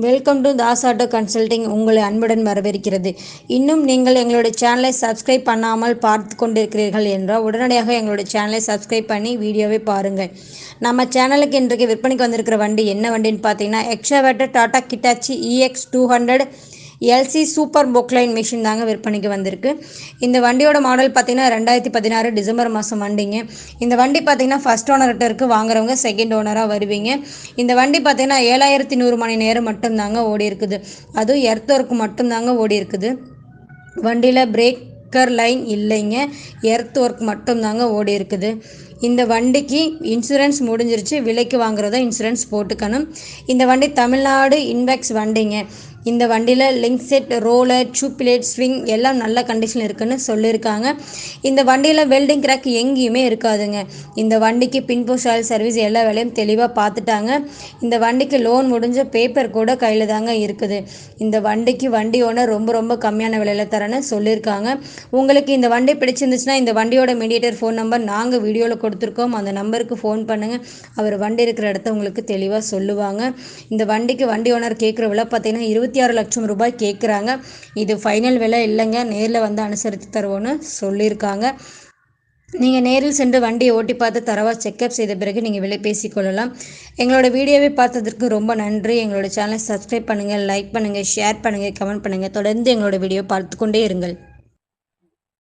Welcome to Das auto consulting. உங்களை அன்புடன் வரவேற்கிறது. இன்னும் நீங்கள் எங்களுடைய சேனலை சப்ஸ்கிரைப் பண்ணாமல் பார்த்து கொண்டிருக்கிறீர்கள் என்றால் உடனடியாக எங்களுடைய சேனலை சப்ஸ்கிரைப் பண்ணி வீடியோவை பாருங்கள். நம்ம சேனலுக்கு இன்றைக்கு விற்பனைக்கு வந்திருக்கிற வண்டி என்ன வண்டின்னு பார்த்தீங்கன்னா excavator Tata Hitachi EX 200 LC super Poclain machine தாங்க விற்பனைக்கு வந்திருக்கு. இந்த வண்டியோட மாடல் பார்த்தீங்கன்னா 2016 டிசம்பர் மாதம் வண்டிங்க. இந்த வண்டி பார்த்தீங்கன்னா ஃபர்ஸ்ட் ஓனர்கிட்ட இருக்குது. வாங்குறவங்க செகண்ட் ஓனராக வருவீங்க. இந்த வண்டி பார்த்தீங்கன்னா 7100 மணி நேரம் மட்டும்தாங்க ஓடி இருக்குது. அதுவும் எர்த் ஒர்க் மட்டும்தாங்க ஓடி இருக்குது. வண்டியில் பிரேக்கர் லைன் இல்லைங்க, எர்த் ஒர்க் மட்டும்தாங்க ஓடி இருக்குது. இந்த வண்டிக்கு இன்சூரன்ஸ் முடிஞ்சிருச்சு. விலைக்கு வாங்குறதா இன்சூரன்ஸ் போட்டுக்கணும். இந்த வண்டி தமிழ்நாடு இன்வெக்ஸ் வண்டிங்க. இந்த வண்டியில் link set, roller, tube light, swing எல்லாம் நல்ல கண்டிஷனில் இருக்குன்னு சொல்லியிருக்காங்க. இந்த வண்டியில் வெல்டிங் கிராக் எங்கேயுமே இருக்காதுங்க. இந்த வண்டிக்கு பின்போஸ்ட் ஆயில் சர்வீஸ் எல்லா வேலையும் தெளிவாக பார்த்துட்டாங்க. இந்த வண்டிக்கு லோன் முடிஞ்ச பேப்பர் கூட கையில் தாங்க இருக்குது. இந்த வண்டிக்கு வண்டி ஓனர் ரொம்ப கம்மியான விலையில் தரேன்னு சொல்லியிருக்காங்க. உங்களுக்கு இந்த வண்டி பிடிச்சிருந்துச்சுன்னா இந்த வண்டியோட மீடியேட்டர் ஃபோன் நம்பர் நாங்கள் வீடியோவில் கொடுத்துருக்கோம். அந்த நம்பருக்கு ஃபோன் பண்ணுங்கள். அவர் வண்டி இருக்கிற இடத்த உங்களுக்கு தெளிவாக சொல்லுவாங்க. இந்த வண்டிக்கு வண்டி ஓனர் கேட்குற விலை பார்த்தீங்கன்னா 26 லட்சம் ரூபாய் கேட்குறாங்க. இது ஃபைனல் விலை இல்லைங்க, நேரில் வந்து அனுசரித்து தருவோன்னு சொல்லியிருக்காங்க. நீங்கள் நேரில் சென்று வண்டியை ஓட்டி பார்த்து தரவா செக்அப் செய்த பிறகு நீங்கள் விலை பேசிக்கொள்ளலாம். எங்களோட வீடியோவை பார்த்ததற்கு ரொம்ப நன்றி. எங்களோட சேனலை சப்ஸ்கிரைப் பண்ணுங்கள், லைக் பண்ணுங்கள், ஷேர் பண்ணுங்கள், கமெண்ட் பண்ணுங்கள். தொடர்ந்து எங்களோட வீடியோ பார்த்து கொண்டே இருங்கள்.